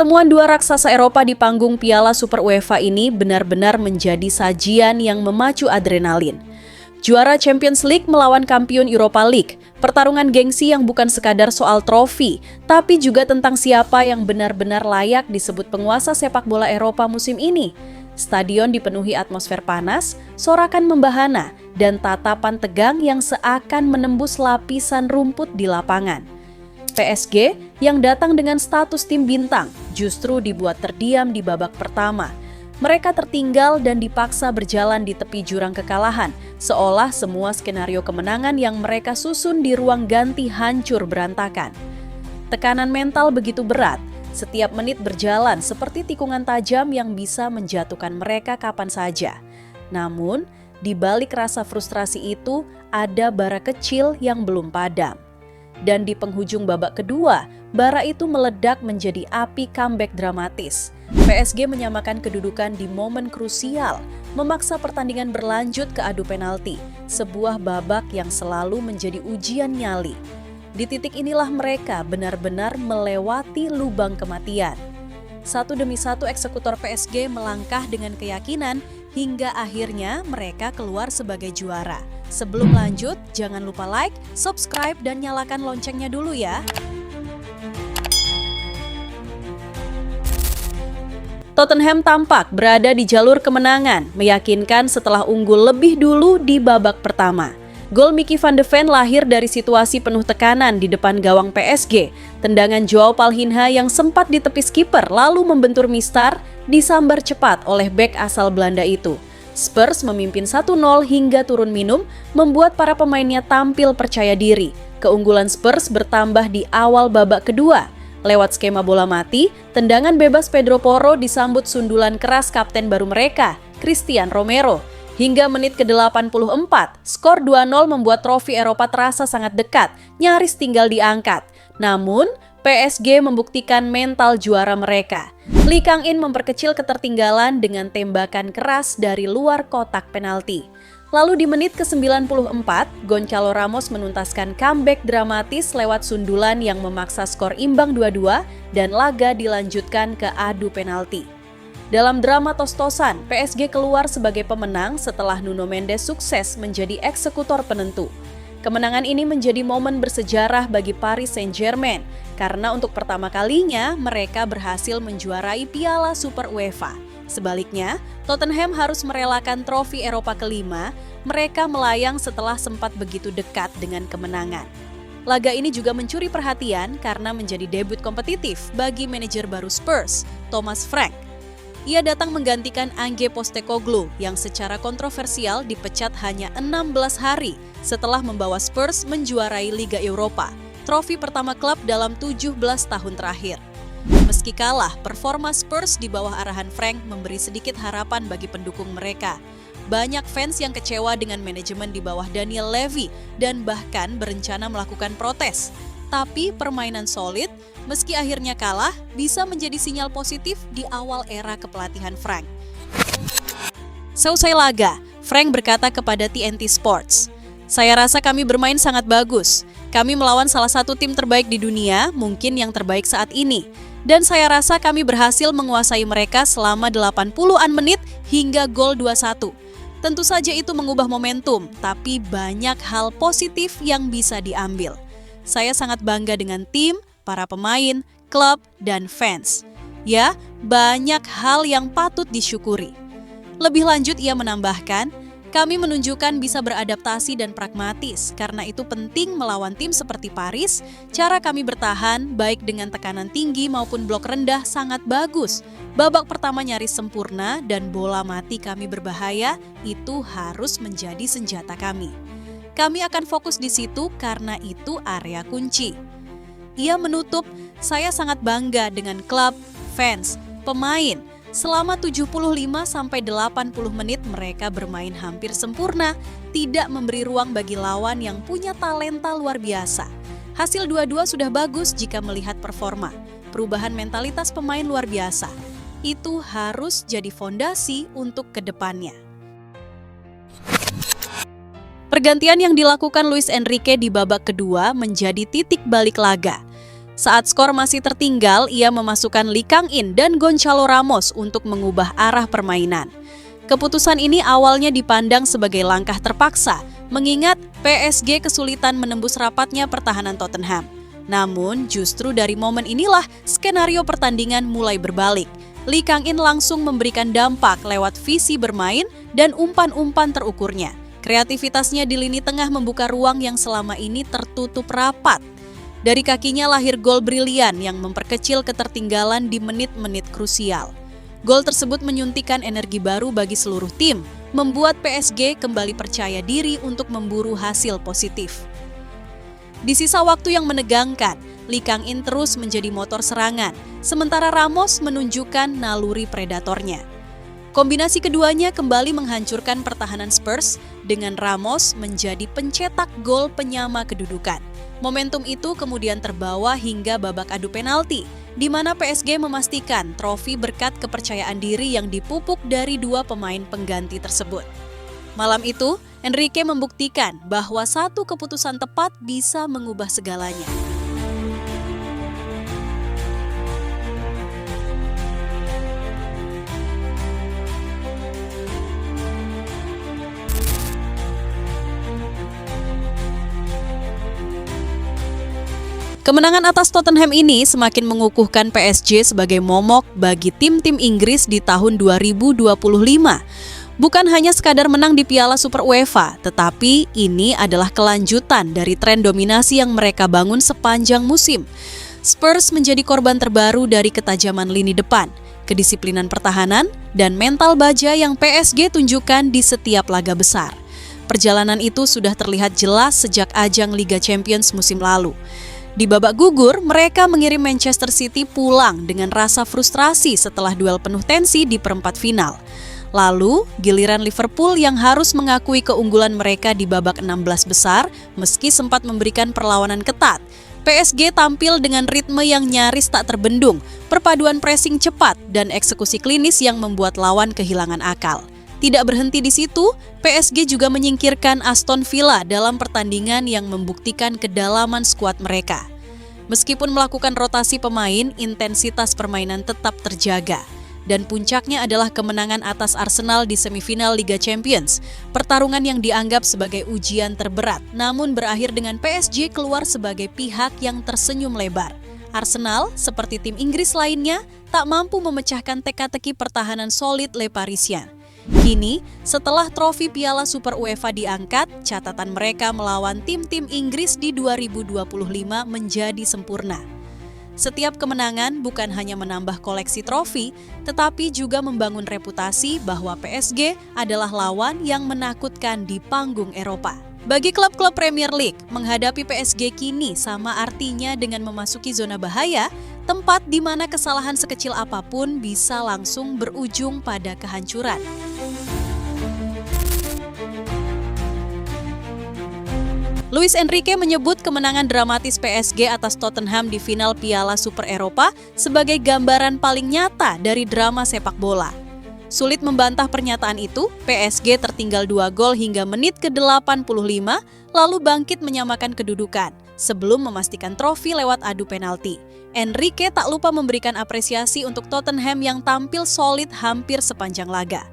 Pertemuan dua raksasa Eropa di panggung Piala Super UEFA ini benar-benar menjadi sajian yang memacu adrenalin. Juara Champions League melawan kampiun Europa League, pertarungan gengsi yang bukan sekadar soal trofi, tapi juga tentang siapa yang benar-benar layak disebut penguasa sepak bola Eropa musim ini. Stadion dipenuhi atmosfer panas, sorakan membahana, dan tatapan tegang yang seakan menembus lapisan rumput di lapangan. PSG yang datang dengan status tim bintang justru dibuat terdiam di babak pertama. Mereka tertinggal dan dipaksa berjalan di tepi jurang kekalahan, seolah semua skenario kemenangan yang mereka susun di ruang ganti hancur berantakan. Tekanan mental begitu berat, setiap menit berjalan seperti tikungan tajam yang bisa menjatuhkan mereka kapan saja. Namun, di balik rasa frustrasi itu ada bara kecil yang belum padam. Dan di penghujung babak kedua, bara itu meledak menjadi api comeback dramatis. PSG menyamakan kedudukan di momen krusial, memaksa pertandingan berlanjut ke adu penalti, sebuah babak yang selalu menjadi ujian nyali. Di titik inilah mereka benar-benar melewati lubang kematian. Satu demi satu eksekutor PSG melangkah dengan keyakinan hingga akhirnya mereka keluar sebagai juara. Sebelum lanjut, jangan lupa like, subscribe, dan nyalakan loncengnya dulu ya. Tottenham tampak berada di jalur kemenangan, meyakinkan setelah unggul lebih dulu di babak pertama. Gol Mickey van de Ven lahir dari situasi penuh tekanan di depan gawang PSG. Tendangan Joao Palhinha yang sempat ditepis kiper lalu membentur Mistar disambar cepat oleh bek asal Belanda itu. Spurs memimpin 1-0 hingga turun minum, membuat para pemainnya tampil percaya diri. Keunggulan Spurs bertambah di awal babak kedua. Lewat skema bola mati, tendangan bebas Pedro Porro disambut sundulan keras kapten baru mereka, Christian Romero. Hingga menit ke-84, skor 2-0 membuat trofi Eropa terasa sangat dekat, nyaris tinggal diangkat. Namun, PSG membuktikan mental juara mereka. Lee Kang-in memperkecil ketertinggalan dengan tembakan keras dari luar kotak penalti. Lalu di menit ke-94, Gonçalo Ramos menuntaskan comeback dramatis lewat sundulan yang memaksa skor imbang 2-2 dan laga dilanjutkan ke adu penalti. Dalam drama tos-tosan, PSG keluar sebagai pemenang setelah Nuno Mendes sukses menjadi eksekutor penentu. Kemenangan ini menjadi momen bersejarah bagi Paris Saint-Germain karena untuk pertama kalinya mereka berhasil menjuarai Piala Super UEFA. Sebaliknya, Tottenham harus merelakan trofi Eropa kelima, mereka melayang setelah sempat begitu dekat dengan kemenangan. Laga ini juga mencuri perhatian karena menjadi debut kompetitif bagi manajer baru Spurs, Thomas Frank. Ia datang menggantikan Ange Postecoglou yang secara kontroversial dipecat hanya 16 hari setelah membawa Spurs menjuarai Liga Eropa, trofi pertama klub dalam 17 tahun terakhir. Meski kalah, performa Spurs di bawah arahan Frank memberi sedikit harapan bagi pendukung mereka. Banyak fans yang kecewa dengan manajemen di bawah Daniel Levy dan bahkan berencana melakukan protes. Tapi permainan solid, meski akhirnya kalah, bisa menjadi sinyal positif di awal era kepelatihan Frank. Seusai laga, Frank berkata kepada TNT Sports, "Saya rasa kami bermain sangat bagus. Kami melawan salah satu tim terbaik di dunia, mungkin yang terbaik saat ini. Dan saya rasa kami berhasil menguasai mereka selama 80-an menit hingga gol 2-1. Tentu saja itu mengubah momentum, tapi banyak hal positif yang bisa diambil. Saya sangat bangga dengan tim, para pemain, klub, dan fans. Ya, banyak hal yang patut disyukuri." Lebih lanjut ia menambahkan, "Kami menunjukkan bisa beradaptasi dan pragmatis, karena itu penting melawan tim seperti Paris. Cara kami bertahan, baik dengan tekanan tinggi maupun blok rendah sangat bagus. Babak pertama nyaris sempurna dan bola mati kami berbahaya, itu harus menjadi senjata kami. Kami akan fokus di situ karena itu area kunci." Ia menutup, "Saya sangat bangga dengan klub, fans, pemain. Selama 75-80 menit mereka bermain hampir sempurna, tidak memberi ruang bagi lawan yang punya talenta luar biasa. Hasil 2-2 sudah bagus jika melihat performa. Perubahan mentalitas pemain luar biasa. Itu harus jadi fondasi untuk kedepannya." Pergantian yang dilakukan Luis Enrique di babak kedua menjadi titik balik laga. Saat skor masih tertinggal, ia memasukkan Lee Kang-in dan Gonçalo Ramos untuk mengubah arah permainan. Keputusan ini awalnya dipandang sebagai langkah terpaksa, mengingat PSG kesulitan menembus rapatnya pertahanan Tottenham. Namun, justru dari momen inilah skenario pertandingan mulai berbalik. Lee Kang-in langsung memberikan dampak lewat visi bermain dan umpan-umpan terukurnya. Kreativitasnya di lini tengah membuka ruang yang selama ini tertutup rapat. Dari kakinya lahir gol brilian yang memperkecil ketertinggalan di menit-menit krusial. Gol tersebut menyuntikkan energi baru bagi seluruh tim, membuat PSG kembali percaya diri untuk memburu hasil positif. Di sisa waktu yang menegangkan, Lee Kang-in terus menjadi motor serangan, sementara Ramos menunjukkan naluri predatornya. Kombinasi keduanya kembali menghancurkan pertahanan Spurs dengan Ramos menjadi pencetak gol penyama kedudukan. Momentum itu kemudian terbawa hingga babak adu penalti, di mana PSG memastikan trofi berkat kepercayaan diri yang dipupuk dari dua pemain pengganti tersebut. Malam itu, Enrique membuktikan bahwa satu keputusan tepat bisa mengubah segalanya. Kemenangan atas Tottenham ini semakin mengukuhkan PSG sebagai momok bagi tim-tim Inggris di tahun 2025. Bukan hanya sekadar menang di Piala Super UEFA, tetapi ini adalah kelanjutan dari tren dominasi yang mereka bangun sepanjang musim. Spurs menjadi korban terbaru dari ketajaman lini depan, kedisiplinan pertahanan, dan mental baja yang PSG tunjukkan di setiap laga besar. Perjalanan itu sudah terlihat jelas sejak ajang Liga Champions musim lalu. Di babak gugur, mereka mengirim Manchester City pulang dengan rasa frustrasi setelah duel penuh tensi di perempat final. Lalu, giliran Liverpool yang harus mengakui keunggulan mereka di babak 16 besar meski sempat memberikan perlawanan ketat. PSG tampil dengan ritme yang nyaris tak terbendung, perpaduan pressing cepat dan eksekusi klinis yang membuat lawan kehilangan akal. Tidak berhenti di situ, PSG juga menyingkirkan Aston Villa dalam pertandingan yang membuktikan kedalaman skuad mereka. Meskipun melakukan rotasi pemain, intensitas permainan tetap terjaga. Dan puncaknya adalah kemenangan atas Arsenal di semifinal Liga Champions, pertarungan yang dianggap sebagai ujian terberat, namun berakhir dengan PSG keluar sebagai pihak yang tersenyum lebar. Arsenal, seperti tim Inggris lainnya, tak mampu memecahkan teka-teki pertahanan solid Le Parisien. Kini, setelah trofi Piala Super UEFA diangkat, catatan mereka melawan tim-tim Inggris di 2025 menjadi sempurna. Setiap kemenangan bukan hanya menambah koleksi trofi, tetapi juga membangun reputasi bahwa PSG adalah lawan yang menakutkan di panggung Eropa. Bagi klub-klub Premier League, menghadapi PSG kini sama artinya dengan memasuki zona bahaya, tempat di mana kesalahan sekecil apapun bisa langsung berujung pada kehancuran. Luis Enrique menyebut kemenangan dramatis PSG atas Tottenham di final Piala Super Eropa sebagai gambaran paling nyata dari drama sepak bola. Sulit membantah pernyataan itu, PSG tertinggal 2 gol hingga menit ke-85, lalu bangkit menyamakan kedudukan, sebelum memastikan trofi lewat adu penalti. Enrique tak lupa memberikan apresiasi untuk Tottenham yang tampil solid hampir sepanjang laga.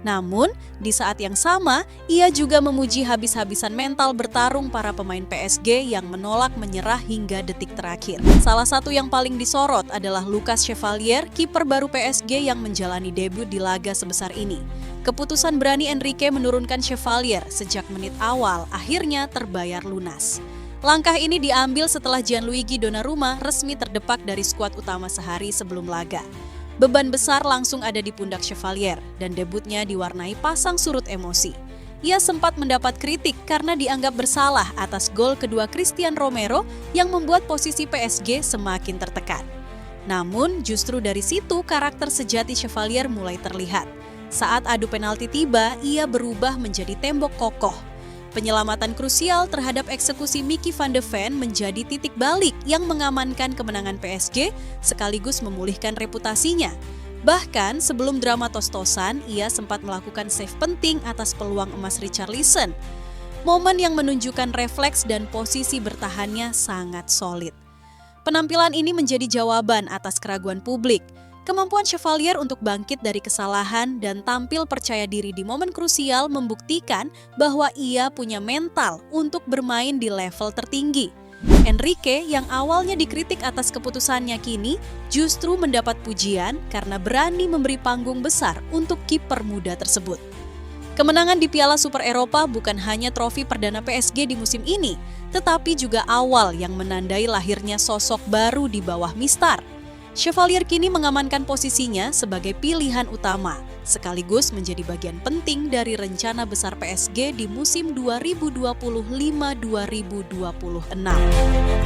Namun, di saat yang sama, ia juga memuji habis-habisan mental bertarung para pemain PSG yang menolak menyerah hingga detik terakhir. Salah satu yang paling disorot adalah Lucas Chevalier, kiper baru PSG yang menjalani debut di laga sebesar ini. Keputusan berani Enrique menurunkan Chevalier sejak menit awal akhirnya terbayar lunas. Langkah ini diambil setelah Gianluigi Donnarumma resmi terdepak dari skuad utama sehari sebelum laga. Beban besar langsung ada di pundak Chevalier dan debutnya diwarnai pasang surut emosi. Ia sempat mendapat kritik karena dianggap bersalah atas gol kedua Christian Romero yang membuat posisi PSG semakin tertekan. Namun justru dari situ karakter sejati Chevalier mulai terlihat. Saat adu penalti tiba, ia berubah menjadi tembok kokoh. Penyelamatan krusial terhadap eksekusi Mickey van de Ven menjadi titik balik yang mengamankan kemenangan PSG sekaligus memulihkan reputasinya. Bahkan sebelum drama tos-tosan, ia sempat melakukan save penting atas peluang emas Richarlison. Momen yang menunjukkan refleks dan posisi bertahannya sangat solid. Penampilan ini menjadi jawaban atas keraguan publik. Kemampuan Chevalier untuk bangkit dari kesalahan dan tampil percaya diri di momen krusial membuktikan bahwa ia punya mental untuk bermain di level tertinggi. Enrique yang awalnya dikritik atas keputusannya kini justru mendapat pujian karena berani memberi panggung besar untuk kiper muda tersebut. Kemenangan di Piala Super Eropa bukan hanya trofi perdana PSG di musim ini, tetapi juga awal yang menandai lahirnya sosok baru di bawah Mistar. Chevalier kini mengamankan posisinya sebagai pilihan utama, sekaligus menjadi bagian penting dari rencana besar PSG di musim 2025-2026.